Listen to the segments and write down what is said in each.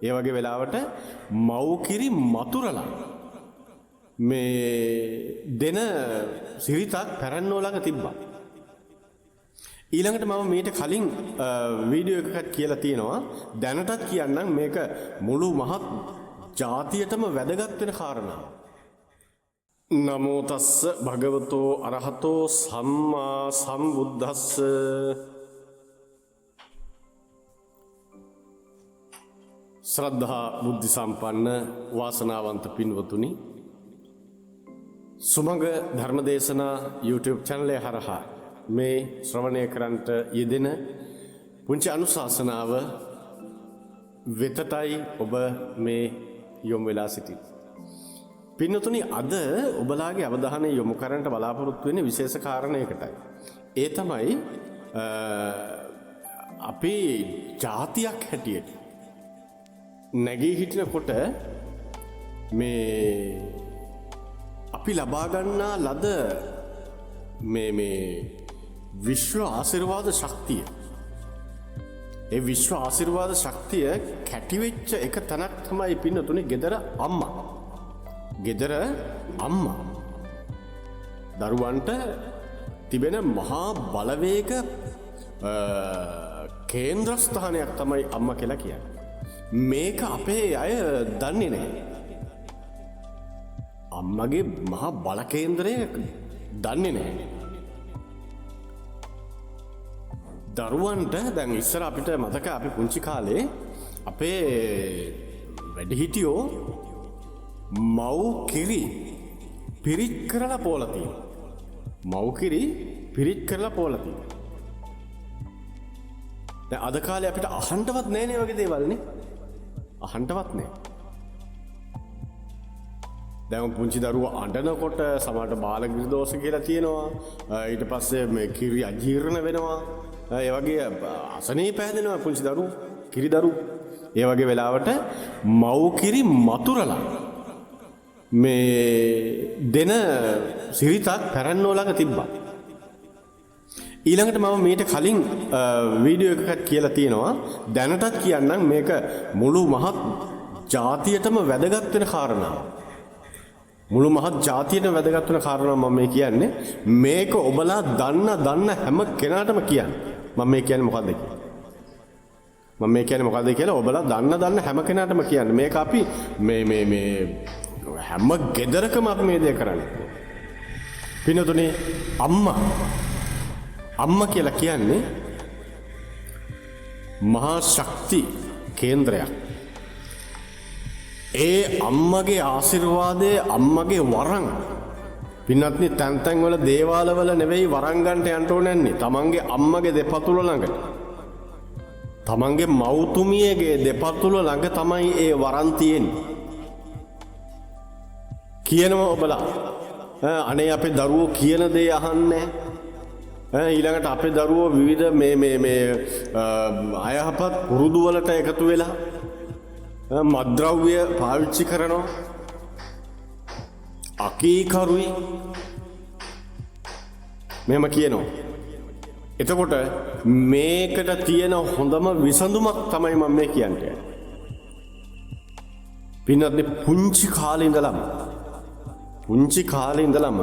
ඒ වගේ වෙලාවට මව්කිරි මතුරලා මේ දෙන සිරිතක් පැරැන්නෝ ළඟ තිබ්බා. ඊළඟට මම මීට කලින් වීඩියෝ එකකට කියලා තියෙනවා දැනටත් කියන්නම් මේක මුළු මහත් ජාතියටම වැදගත් වෙන කාරණා. නමෝ තස්ස භගවතෝ අරහතෝ සම්මා සම්බුද්දස්ස. ශ්‍රද්ධා බුද්ධ සම්පන්න වාසනාවන්ත පින්වතුනි, සුමඟ ධර්මදේශනා YouTube channel එක හරහා මේ ශ්‍රවණය කරන්නට යෙදෙන පුංචි අනුශාසනාව වෙතටයි ඔබ මේ යොමු වෙලා සිටින්නේ. පින්වතුනි, අද ඔබලාගේ අවධානය යොමු කරන්නට බලාපොරොත්තු වෙන්නේ විශේෂ කාරණයකටයි. ඒ තමයි අපේ ජාතියක් හැටියට නැගී හිටිනකොට මේ අපි ලබා ගන්නා ලද මේ විශ්ව ආශිර්වාද ශක්තිය, ඒ විශ්ව ආශිර්වාද ශක්තිය කැටිවෙච්ච එක තැනක් තමයි පින්නතුනේ ගෙදර අම්මා. ගෙදර අම්මා දරුවන්ට තිබෙන මහා බලවේග කේන්ද්‍රස්ථානයක් තමයි අම්මා කියලා කියන්නේ. මේක අපේ අය දන්නේ නැහැ. අම්මගේ මහා බල කේන්ද්‍රය දන්නේ නැහැ. දරුවන්ට දැන් ඉස්සර අපිට මතක අපි පුංචි කාලේ අපේ වැඩිහිටියෝ මව් කිරි පිරිත් කරලා පෝලා තියෙනවා. මව් කිරි පිරිත් කරලා පෝලා තියෙනවා. දැන් අද කාලේ අපිට අහන්නවත් නැහැ නේ වගේ දේවල් නේ. අහන්නවත් නැහැ. දැන් පුංචි දරුවෝ අඬනකොට සමහරට බාලගිරි දෝෂ කියලා තියෙනවා. ඊට පස්සේ මේ කිරි අජීර්ණ වෙනවා. ඒ වගේ අසනීප හැදෙනවා පුංචි දරුවෝ, කිරි දරුවෝ. ඒ වගේ වෙලාවට මව් කිරි මතුරලා මේ දෙන සිරිතක් පැරැන්නෝ ළඟ තිබ්බා. ඊළඟට මම මීට කලින් වීඩියෝ එකකට කියලා තියෙනවා දැනටත් කියන්නම් මේක මුළු මහත් ජාතියටම වැදගත් වෙන කාරණා. මුළු මහත් ජාතියටම වැදගත් වෙන කාරණා මම මේ කියන්නේ. මේක ඔබලා දන්න හැම කෙනාටම කියන්න. මම මේ කියන්නේ මොකද්ද කියලා. මම මේ කියන්නේ මොකද්ද කියලා ඔබලා දන්න හැම කෙනාටම කියන්න. මේක අපි මේ හැම ගෙදරකම අපි මේ දේ කරන්නේ. පින්නතුනේ, අම්මා කියලා කියන්නේ මහා ශක්ති කේන්ද්‍රයක්. ඒ අම්මගේ ආශිර්වාදයේ අම්මගේ වරන් පින්නත්නි තැන් වල දේවාලවල නෙවෙයි වරන් ගන්නට යන්න ඕනන්නේ. තමන්ගේ අම්මගේ දෙපතුල ළඟට, තමන්ගේ මව්තුමියගේ දෙපතුල ළඟ තමයි ඒ වරන් තියෙන්නේ. කියනවා ඔබලා අනේ අපේ දරුවෝ කියන දේ අහන්නේ. ඊළඟට අපේ දරුවෝ විවිධ මේ අයහපත් පුරුදු වලට එකතු වෙලා මත්ද්‍රව්‍ය පාවිච්චි කරනවා. අකීකරුයි මෙහෙම කියනවා. එතකොට මේකට තියෙන හොඳම විසඳුමක් තමයි මම මේ කියන්නේ. පින්නත් පුංචි කාලේ ඉඳලම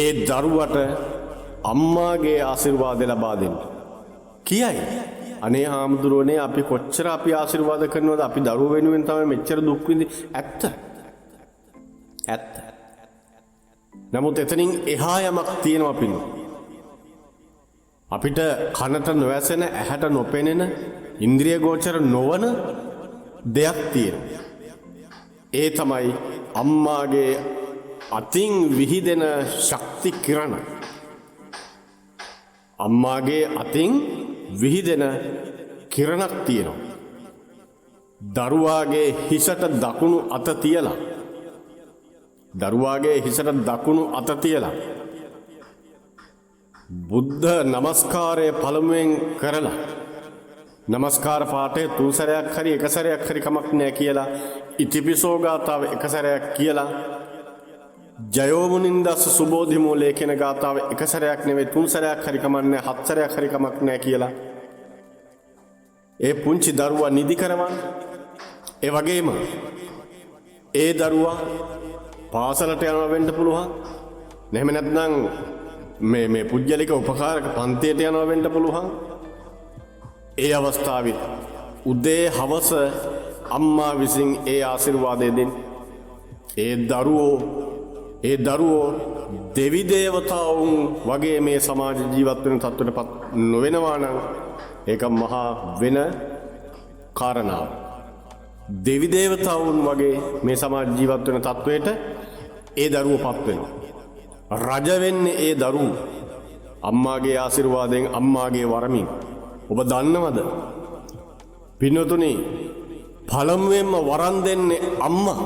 ඒ දරුවට අම්මාගේ ආශිර්වාදය ලබා දෙන්න. කියයි අනේ හාමුදුරුවනේ අපි කොච්චර අපි ආශිර්වාද කරනවද, අපි දරුවෝ වෙනුවෙන් තමයි මෙච්චර දුක් විඳින්නේ. ඇත්ත. නමුත් එතනින් එහා යමක් තියෙනවා පින්න. අපිට කනට නොඇසෙන, ඇහැට නොපෙනෙන, ඉන්ද්‍රිය ගෝචර නොවන දෙයක් තියෙනවා. ඒ තමයි අම්මාගේ අතින් විහිදෙන ශක්ති කිරණ. අම්මාගේ අතින් විහිදෙන කිරණක් තියෙනවා. දරුවාගේ හිසට දකුණු අත තියලා බුද්ධ නමස්කාරය පළමුවෙන් කරලා නමස්කාර පාඨය 3 සැරයක් හරි 1 සැරයක් හරි කමක් නැහැ කියලා ඉතිපිසෝ ගාථාව 1 සැරයක් කියලා ජයෝ මුනින්දස්ස සුබෝධිමූලේ කියන ගාථාව 1 සැරයක් නෙවෙයි 3 සැරයක් හරි කමක් නැහැ 7 සැරයක් හරි කමක් නැහැ කියලා ඒ පුංචි දරුවා නිදි කරවන්න. ඒ වගේම ඒ දරුවා පාසලට යනවා වෙන්න පුළුවන්. එහෙම නැත්නම් මේ පුජ්‍යලික උපකාරක පන්තියට යනවා වෙන්න පුළුවන්. ඒ අවස්ථාවේ උදේ හවස අම්මා විසින් ඒ ආශිර්වාදය දෙන්න. ඒ දරුවෝ දෙවි දේවතාවුන් වගේ මේ සමාජ ජීවත් වෙන තත්ත්වයටපත් නොවෙනවා නම් ඒක මහා වෙන කාරණාවක්. දෙවි දේවතාවුන් වගේ මේ සමාජ ජීවත් වෙන තත්ත්වයට ඒ දරුවෝපත් වෙනවා. රජ වෙන්නේ ඒ දරුවෝ අම්මාගේ ආශිර්වාදයෙන් අම්මාගේ වරමින්. ඔබ දන්නවද? පින්වතුනි, පළමුවෙන්ම වරන් දෙන්නේ අම්මා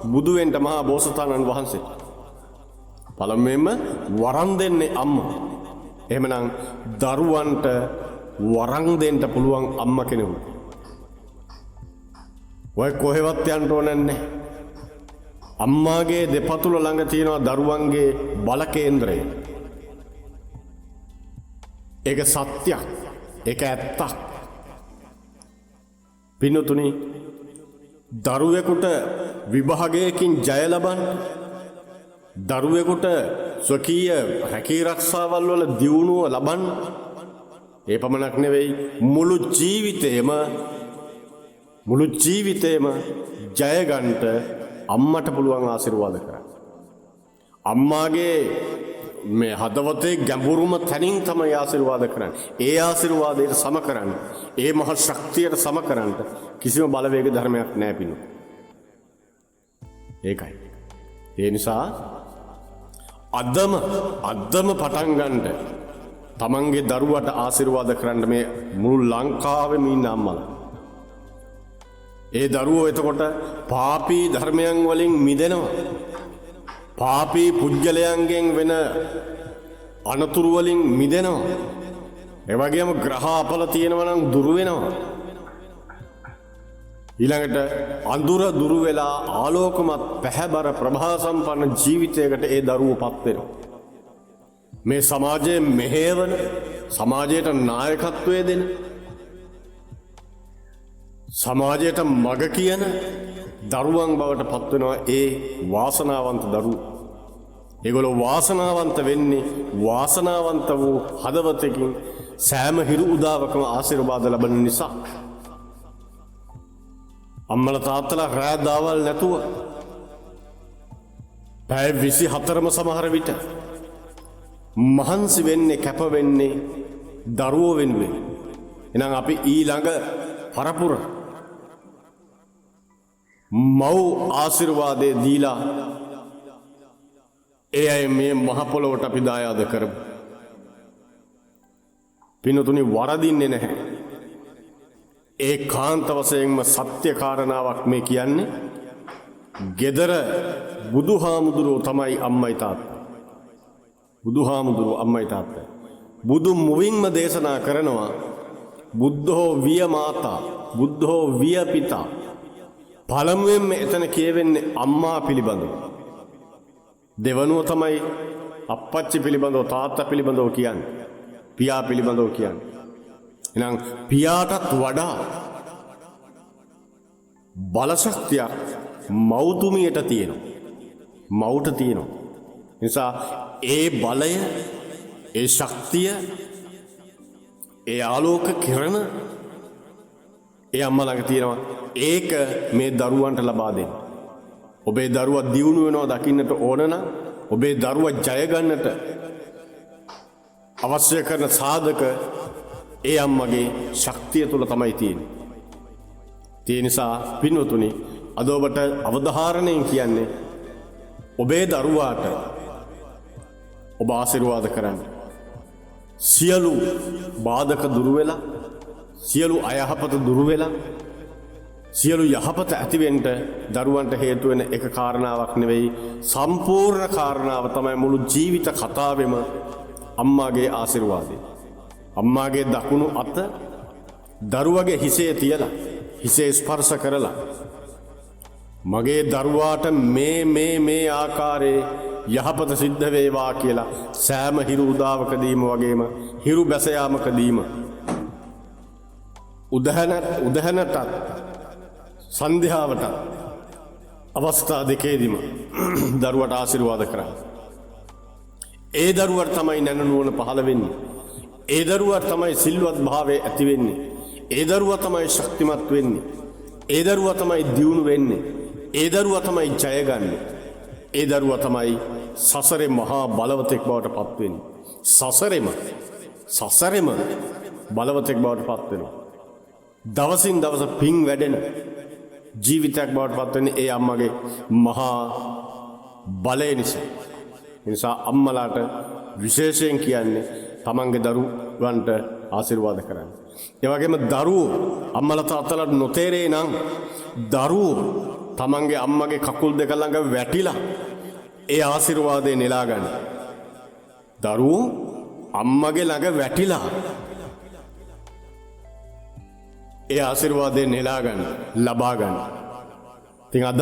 බුදු වෙන්න මහා බෝසතාණන් වහන්සේ. පළමුවෙන්ම වරන් දෙන්නේ අම්මා. එහෙමනම් දරුවන්ට වරන් දෙන්න පුළුවන් අම්මා කෙනෙකුට ඔය කොහෙවත් යන්න ඕනේ නැහැ. අම්මාගේ දෙපතුල ළඟ තියෙනවා දරුවන්ගේ බල කේන්ද්‍රය. ඒක සත්‍යයක්. ඒක ඇත්තක්. පින්වතුනි, දරුවෙකුට විභාගයකින් ජය ලබන්න, දරුවෙකුට ස්වකීය රැකී රක්ෂාවල් වල දියුණුව ලබන්න, ඒ පමණක් නෙවෙයි මුළු ජීවිතේම ජය ගන්නට අම්මට පුළුවන් ආශිර්වාද කරන්න. අම්මාගේ මේ හදවතේ ගැඹුරුම තැනින් තමයි ආශිර්වාද කරන්නේ. ඒ ආශිර්වාදයට සම කරන්න, ඒ මහ ශක්තියට සම කරන්න කිසිම බලවේග ධර්මයක් නැහැ පිණු. ඒකයි. ඒ නිසා අදම පටන් ගන්න තමන්ගේ දරුවට ආශිර්වාද කරන්න මේ මුළු ලංකාවෙම ඉන්න අම්මලා. ඒ දරුවෝ එතකොට පාපී ධර්මයන් වලින් මිදෙනවා. පාපී පුජ්‍යලයන්ගෙන් වෙන අනතුරු වලින් මිදෙනවා. ඒ වගේම ග්‍රහ අපල තියෙනවා නම් දුරු වෙනවා. ඊළඟට අඳුර දුරු වෙලා ආලෝකමත් පැහැබර ප්‍රභා සම්පන්න ජීවිතයකට ඒ දරුවෝපත් වෙනවා. මේ සමාජයේ මෙහෙවන, සමාජයට නායකත්වය දෙන, සමාජයට මග කියන දරුවන් බවට පත් වෙනවා ඒ වාසනාවන්ත දරුවෝ. ඒගොල්ලෝ වාසනාවන්ත වෙන්නේ වාසනාවන්ත වූ හදවතකින් සෑම හිරු උදාවකම ආශිර්වාද ලබන නිසා. අම්මලා තාත්තලා රෑ දාවල් නැතුව පැය 24ම සමහර විට මහන්සි වෙන්නේ, කැප වෙන්නේ දරුවෝ වෙනුවෙන්. එහෙනම් අපි ඊළඟ පරපුර මව් ආශිර්වාදේ දීලා ඒ අය මේ මහ පොළොවට අපි දායාද කරමු. පින්වතුනි, වරදින්නේ නැහැ. ඒකාන්ත වශයෙන්ම සත්‍ය කාරණාවක් මේ කියන්නේ. gedara බුදුහාමුදුරුවෝ තමයි අම්මයි තාත්තයි. බුදුහාමුදුරුවෝ අම්මයි තාත්තයි. බුදු මුවින්ම දේශනා කරනවා බුද්ධෝ විය මාතා, බුද්ධෝ විය පිතා. පළමුවෙන්ම එතන කියවෙන්නේ අම්මා පිළිබඳව. දෙවනුව තමයි අප්පච්චි පිළිබඳව, තාත්තා පිළිබඳව කියන්නේ. පියා පිළිබඳව කියන්නේ. එහෙනම් පියාටත් වඩා බලශක්තියක් මෞතුමියට තියෙනවා. මවුට තියෙනවා. නිසා ඒ බලය, ඒ ශක්තිය, ඒ ආලෝක කිරණ ඒ අම්මා ළඟ තියෙනවා. ඒක මේ දරුවන්ට ලබා දෙන්න. ඔබේ දරුවා දියුණු වෙනවා දකින්නට ඕන නම්, ඔබේ දරුවා ජය ගන්නට අවශ්‍ය කරන සාධක ඒ අම්මගේ ශක්තිය තුල තමයි තියෙන්නේ. ඒ නිසා පින්වතුනි, අද ඔබට අවධාරණයෙන් කියන්නේ ඔබේ දරුවාට ඔබ ආශිර්වාද කරන්න. සියලු බාධක දුරු වෙලා, සියලු අයහපත දුරු වෙලා, සියලු යහපත ඇතිවෙන්න දරුවන්ට හේතු වෙන එක කාරණාවක් නෙවෙයි, සම්පූර්ණ කාරණාව තමයි මුළු ජීවිත කතාවෙම අම්මාගේ ආශිර්වාදය. අම්මාගේ දකුණු අත දරුවගේ හිසේ තියලා, හිසේ ස්පර්ශ කරලා, මගේ දරුවාට මේ ආකාරයේ යහපත සිද්ධ වේවා කියලා සෑම හිරු උදාවකදීම වගේම හිරු බැස යාමකදීම උදැහැනටත් සන්ධ්‍යාවටත් අවස්ථා දෙකේදීම දරුවට ආශිර්වාද කරා. ඒ දරුවට තමයි නැනනුවන පහළ වෙන්නේ. ඒ දරුවට තමයි සිල්වත් භාවය ඇති වෙන්නේ. ඒ දරුවා තමයි ශක්තිමත් වෙන්නේ. ඒ දරුවා තමයි දියුණු වෙන්නේ. ඒ දරුවා තමයි ජය ගන්න. ඒ දරුවා තමයි සසරේ මහා බලවතෙක් බවට පත් වෙන්නේ. සසරෙම බලවතෙක් බවට පත් වෙනවා. දවසින් දවස පිං වැඩෙන ජීවිතයක් බවට පත් වෙන්නේ ඒ අම්මගේ මහා බලය නිසා. ඒ නිසා අම්මලාට විශේෂයෙන් කියන්නේ තමන්ගේ දරුවන්ට ආශිර්වාද කරන්න. ඒ වගේම දරුවෝ අම්මලා තාත්තලාට නොතේරේ නම් දරුවෝ තමන්ගේ අම්මගේ කකුල් දෙක ළඟ වැටිලා ඒ ආශිර්වාදේ නෙලා ගන්න. දරුවෝ අම්මගේ ළඟ වැටිලා ඒ ආශිර්වාදේ නෙලා ගන්න, ලබා ගන්න. ඉතින් අදත්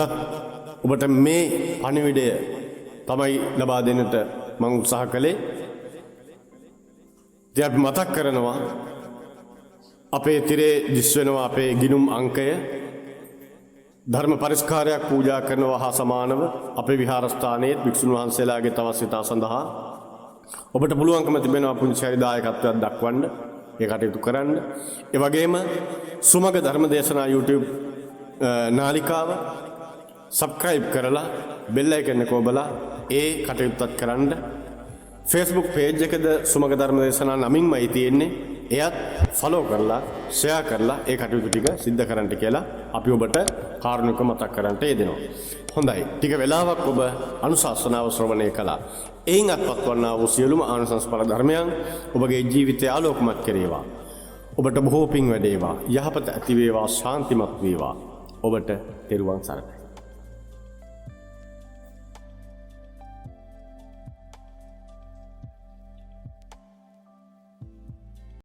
ඔබට මේ පණිවිඩය තමයි ලබා දෙන්නට මම උත්සාහ කළේ. ඉතින් අපි මතක් කරනවා අපේ තිරේ දිස් වෙනවා අපේ ගිනුම් අංකය. ධර්ම පරිස්කාරයක් පූජා කරනවා හා සමානව අපේ විහාරස්ථානයේ භික්ෂුන් වහන්සේලාගේ අවශ්‍යතා සඳහා ඔබට පුළුවන්කම තිබෙනවා පුංචි හරි දායකත්වයක් දක්වන්න. ඒ කටයුතු කරන්න. ඒ වගේම සුමග ධර්ම දේශනා YouTube නාලිකාව subscribe කරලා bell icon එක ඔබලා ඒ කටයුත්තත් කරන්න. Facebook page එකද සුමග ධර්ම දේශනා නමින්මයි තියෙන්නේ. එයත් follow කරලා share කරලා ඒ කටයුතු ටික සිද්ධ කරන්න කියලා අපි ඔබට කාරුණික මතක් කරන්නට යෙදෙනවා. හොඳයි. ටික වෙලාවක් ඔබ අනුශාසනාව ශ්‍රවණය කළා. එයින් අත්පත් වන්නා වූ සියලුම ආනිසංසඵල ධර්මයන් ඔබගේ ජීවිතය ආලෝකමත් කරේවා. ඔබට බොහෝ පිං වැඩේවා. යහපත ඇති වේවා, ශාන්තිමත් වේවා. ඔබට තෙරුවන් සරණයි.